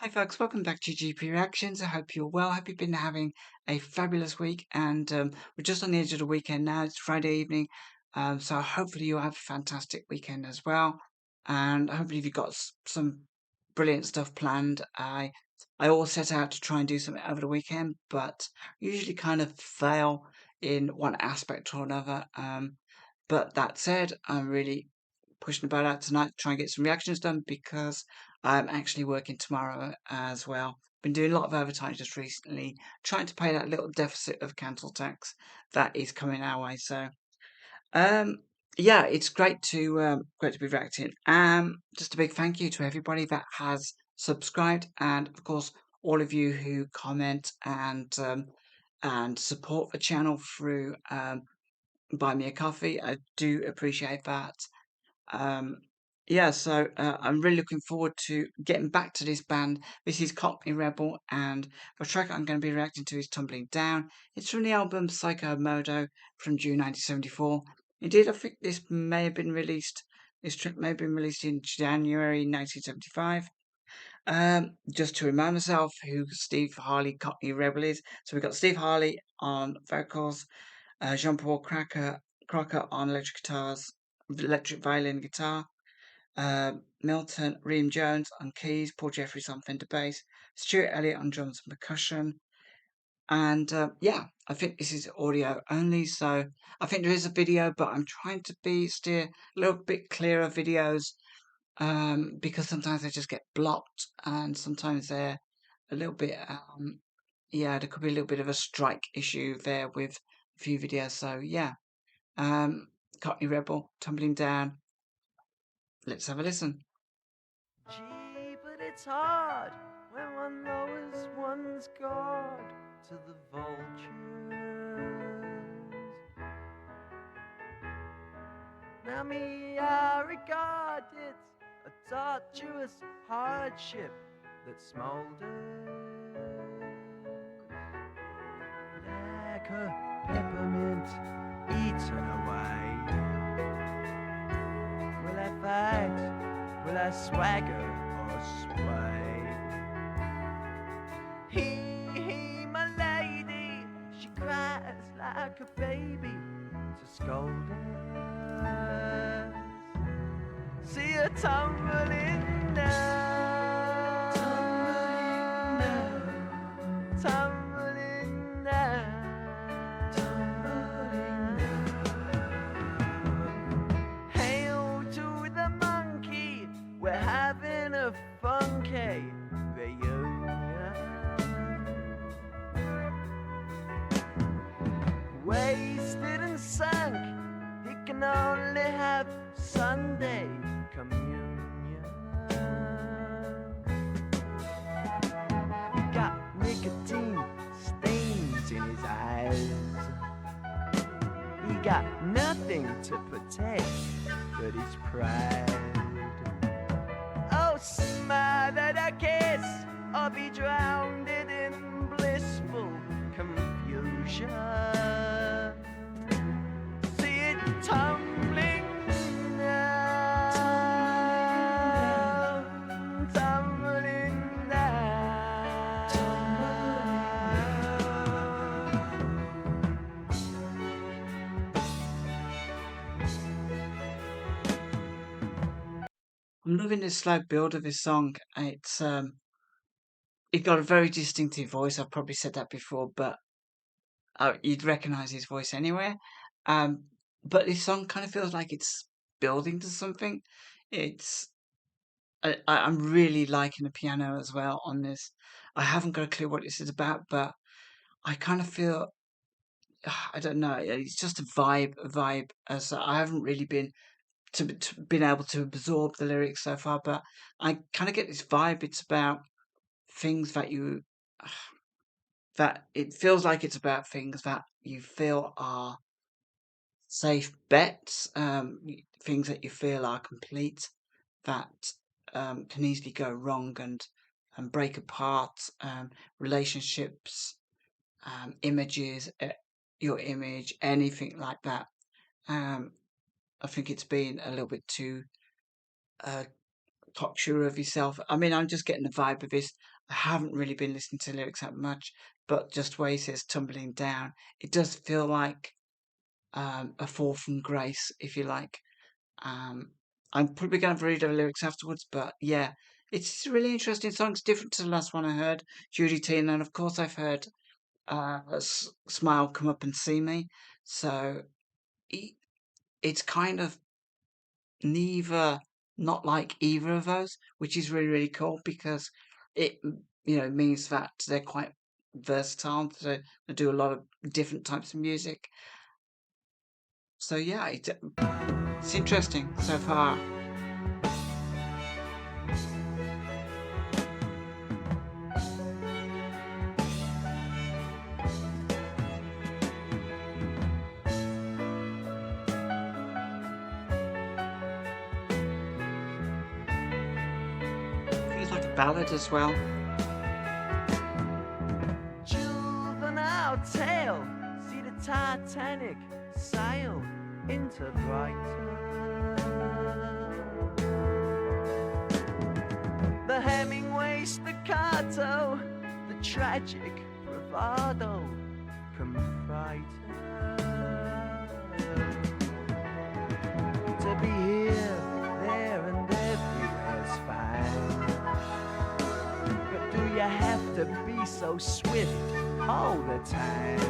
Hi folks, welcome back to GP Reactions. I hope you're well. Hope you've been having a fabulous week, and we're just on the edge of the weekend now. It's Friday evening, so hopefully you'll have a fantastic weekend as well. And hopefully you've got some brilliant stuff planned. I always set out to try and do something over the weekend, but usually kind of fail in one aspect or another. But that said, I'm really pushing the boat out tonight to try and get some reactions done because I'm actually working tomorrow as well. Been doing a lot of overtime just recently, trying to pay that little deficit of council tax that is coming our way. So, um, yeah, it's great to be reacting. Just a big thank you to everybody that has subscribed, and of course all of you who comment and support the channel through buy me a coffee. I do appreciate that. Um, yeah, so I'm really looking forward to getting back to this band. This is Cockney Rebel, and the track I'm going to be reacting to is Tumbling Down. It's from the album Psycho Modo from June 1974. Indeed, I think this track may have been released in January 1975. Just to remind myself who Steve Harley Cockney Rebel is. So we've got Steve Harley on vocals, Jean-Paul Crocker on electric violin guitar, Milton Ream Jones on keys, Paul Jeffries on Fender bass, Stuart Elliott on drums and percussion. And yeah, I think this is audio only, so I think there is a video, but I'm trying to steer a little bit clearer videos because sometimes they just get blocked, and sometimes they're a little bit yeah, there could be a little bit of a strike issue there with a few videos. So yeah, um, Cockney Rebel, Tumbling Down. Let's have a listen. Gee, but it's hard when one lowers one's guard to the vultures. Now me, I regard it a tortuous hardship that smoulders like a peppermint eaten away. Will I fight? Will I swagger or sway? He, my lady, she cries like a baby to scold us. See her tumbling down, tumbling down, tumbling down. Hail to the monkey, we're having a funky reunion. Wasted and sunk, he can only have Sunday communion. He got nicotine stains in his eyes. He got nothing to protect but his pride. Oh, smothered a kiss, or be drowned in blissful confusion. See it tumbling down, tumbling down, I'm loving the slow build of this song. It got a very distinctive voice. I've probably said that before, but you'd recognise his voice anywhere. Um, but this song kind of feels like it's building to something. It's I'm really liking the piano as well on this. I haven't got a clue what this is about, but I kind of feel I don't know. It's just a vibe. As I haven't really been able to absorb the lyrics so far, but I kind of get this vibe. It's about things that it feels like it's about things that you feel are safe bets, things that you feel are complete, that can easily go wrong and break apart, relationships, images, your image, anything like that. Um, I think it's been a little bit too uh, cocksure of yourself. I mean, I'm just getting the vibe of this. I haven't really been listening to lyrics that much, but just where he says tumbling down, it does feel like a fall from grace, if you like. Um, I'm probably going to read the lyrics afterwards, but yeah, it's a really interesting song. It's different to the last one I heard, Judy T, and then of course I've heard Smile Come Up and See Me. So it's kind of neither, not like either of those, which is really, really cool because it, means that they're quite versatile. So they do a lot of different types of music. So yeah, it's interesting so far. Feels like a ballad as well. Juvenile tale, see the Titanic sail into Brighton. The Hemingway staccato, the tragic bravado can frighten. To be here, there and everywhere's fine, but do you have to be so swift all the time?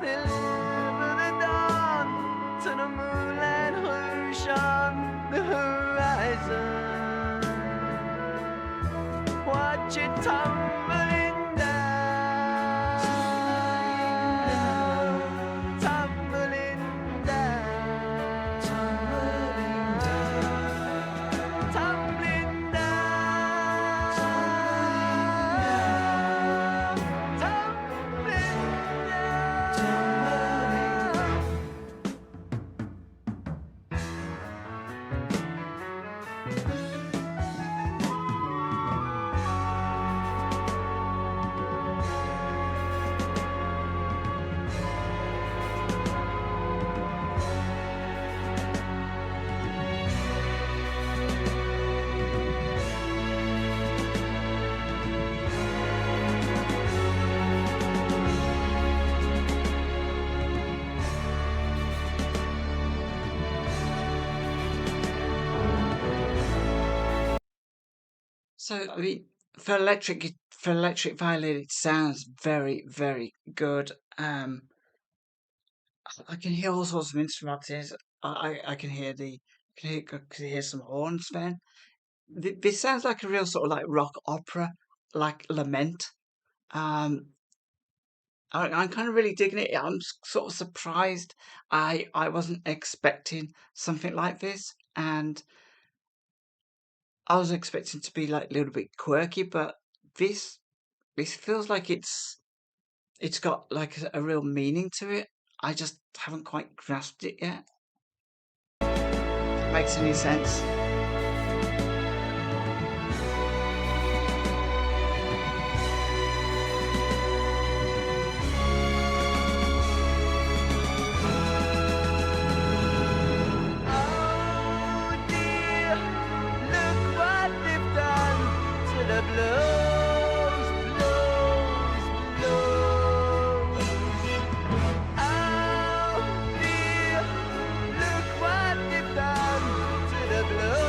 Deliver the dawn to the moonlight rouge on the horizon. Watch it tumbling down, tumbling down, tumbling down, tumbling down, tumbling down. So I mean, for electric violin, it sounds very, very good. I can hear all sorts of instruments. I can hear can hear some horns, man. This sounds like a real sort of like rock opera, like lament. Um, I'm kind of really digging it. I'm sort of surprised. I wasn't expecting something like this, and I was expecting to be like a little bit quirky, but this this feels like it's got like a real meaning to it. I just haven't quite grasped it yet. If it makes any sense. Oh dear, look what they've done to the blues, blues, blues. Oh dear, look what they've done to the blues.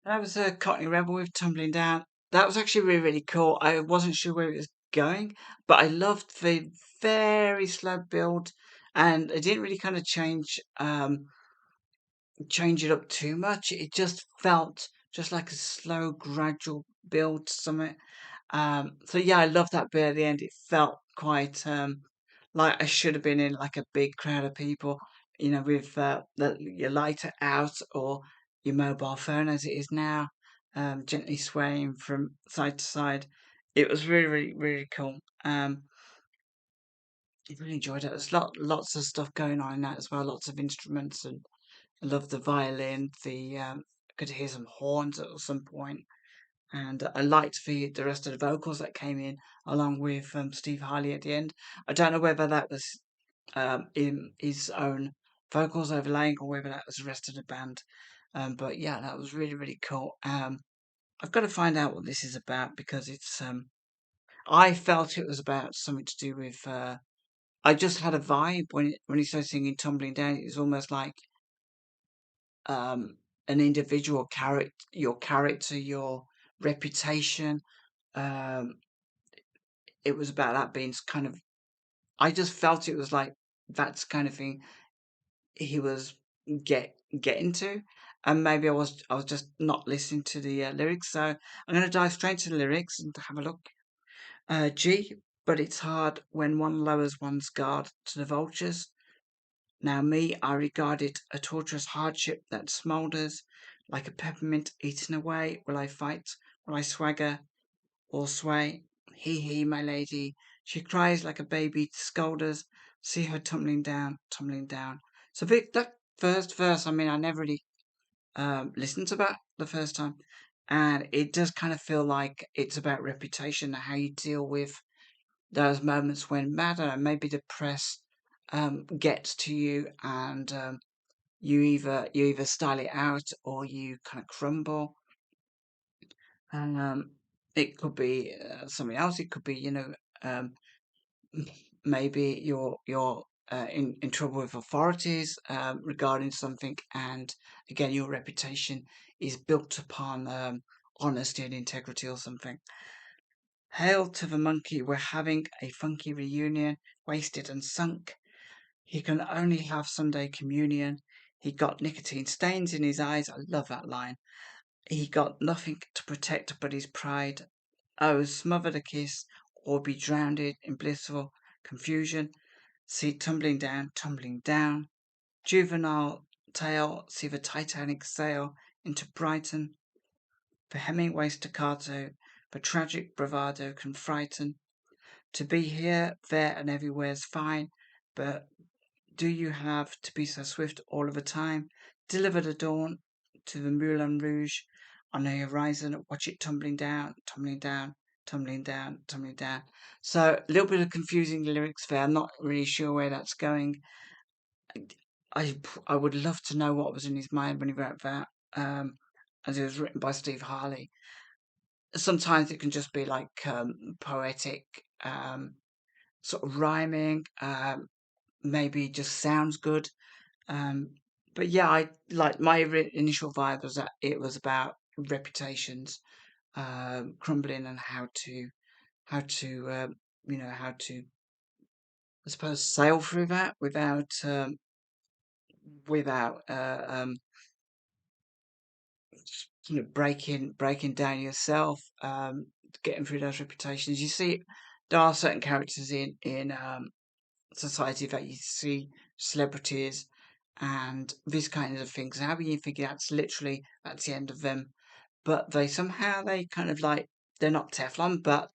That was a Cockney Rebel with Tumbling Down. That was actually really, really cool. I wasn't sure where it was going, but I loved the very slow build, and it didn't really kind of change it up too much. It just felt just like a slow, gradual build to something. So yeah, I love that bit at the end. It felt quite like I should have been in like a big crowd of people, with your lighter out or your mobile phone as it is now, gently swaying from side to side. It was really, really, really cool. I really enjoyed it. There's lots of stuff going on in that as well. Lots of instruments, and I love the violin. I could hear some horns at some point, and I liked the rest of the vocals that came in along with Steve Harley at the end. I don't know whether that was in his own vocals overlaying or whether that was the rest of the band. But yeah, that was really, really cool. I've got to find out what this is about because it's I felt it was about something to do with I just had a vibe when he started singing Tumbling Down. It was almost like um an individual character, your reputation. Um it was about that being kind of I just felt it was like that's kind of thing he was getting to, and maybe I was just not listening to the lyrics. So I'm going to dive straight to the lyrics and have a look. G, but it's hard when one lowers one's guard to the vultures. Now me, I regard it a torturous hardship that smoulders like a peppermint eaten away. Will I fight? Will I swagger or sway? He, my lady, she cries like a baby to scold us. See her tumbling down, tumbling down. So that first verse, I mean, I never really listened to that the first time, and it does kind of feel like it's about reputation, how you deal with those moments when matter, and maybe the press gets to you, and you either style it out or you kind of crumble. Um, it could be something else. It could be, um, maybe you're in trouble with authorities regarding something, and again, your reputation is built upon honesty and integrity or something. Hail to the monkey! We're having a funky reunion, wasted and sunk. He can only have Sunday communion. He got nicotine stains in his eyes. I love that line. He got nothing to protect but his pride. Oh, smother the kiss, or be drowned in blissful confusion. See tumbling down. Juvenile tale, see the Titanic sail into Brighton. For Hemingway staccato, but tragic bravado can frighten. To be here, there, and everywhere's fine, but do you have to be so swift all of the time? Deliver the dawn to the Moulin Rouge on the horizon. Watch it tumbling down, tumbling down, tumbling down, tumbling down. So a little bit of confusing lyrics there. I'm not really sure where that's going. I I would love to know what was in his mind when he wrote that. As it was written by Steve Harley. Sometimes it can just be like poetic, sort of rhyming. Maybe just sounds good. Um, but yeah, I like my initial vibe was that it was about reputations crumbling and how to I suppose sail through that without breaking down yourself, getting through those reputations. You see, there are certain characters in society that you see celebrities and these kinds of things. How you think that's the end of them, but they kind of like they're not Teflon, but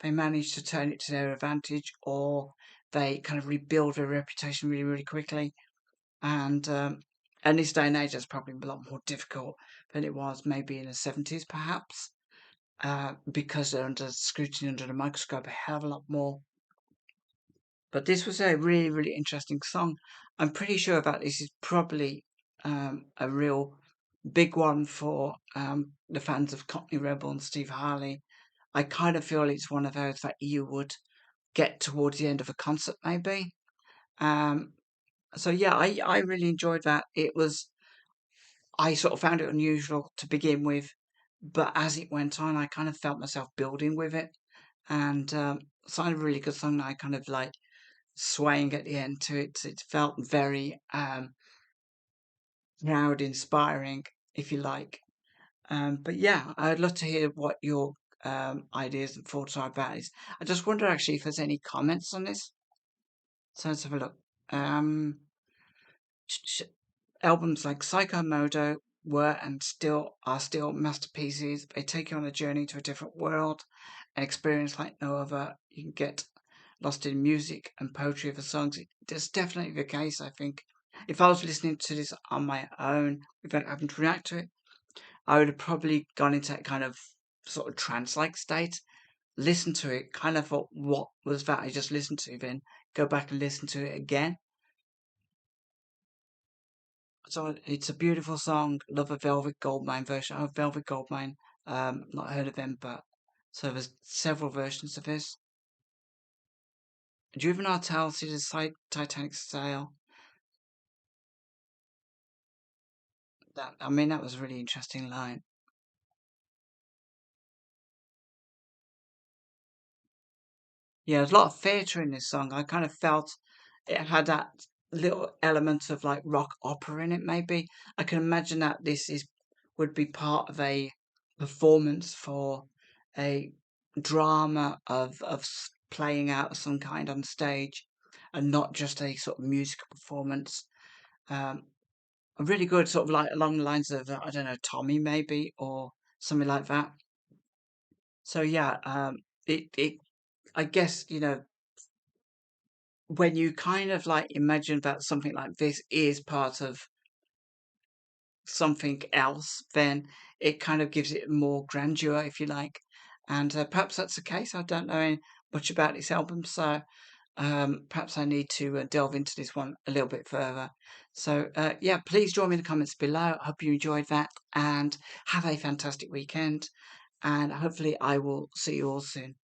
they manage to turn it to their advantage, or they kind of rebuild their reputation really, really quickly. And in this day and age, that's probably a lot more difficult than it was maybe in the 70s, perhaps, because they're under scrutiny, under the microscope, a hell of a lot more. But this was a really, really interesting song. I'm pretty sure that this is probably a real big one for the fans of Cockney Rebel and Steve Harley. I kind of feel it's one of those that you would get towards the end of a concert, maybe. Um, so yeah, I really enjoyed that. I sort of found it unusual to begin with, but as it went on, I kind of felt myself building with it, and it's a really good song that I kind of like swaying at the end to it. It felt very proud, inspiring, if you like. But yeah, I'd love to hear what your ideas and thoughts are about this. I just wonder actually if there's any comments on this. So let's have a look. Um, Albums like Psycho Modo were and still are still masterpieces. They take you on a journey to a different world, an experience like no other. You can get lost in music and poetry of the songs. That's definitely the case, I think. If I was listening to this on my own, without having to react to it, I would have probably gone into that kind of sort of trance-like state, listen to it, kind of thought, what was that I just listened to, then go back and listen to it again. So it's a beautiful song. Love a Velvet Goldmine version. Oh, Velvet Goldmine. Not heard of them, but so there's several versions of this. Juvenile Tales see the Titanic sail. That I mean, that was a really interesting line. Yeah, there's a lot of theatre in this song. I kind of felt it had that little element of like rock opera in it. Maybe I can imagine that this is would be part of a performance for a drama of playing out of some kind on stage, and not just a sort of musical performance. Um, a really good sort of like along the lines of I don't know, Tommy maybe, or something like that. So yeah, it I guess, when you kind of like imagine that something like this is part of something else, then it kind of gives it more grandeur, if you like. And perhaps that's the case. I don't know much about this album, so perhaps I need to delve into this one a little bit further. So, yeah, please join me in the comments below. I hope you enjoyed that and have a fantastic weekend. And hopefully, I will see you all soon.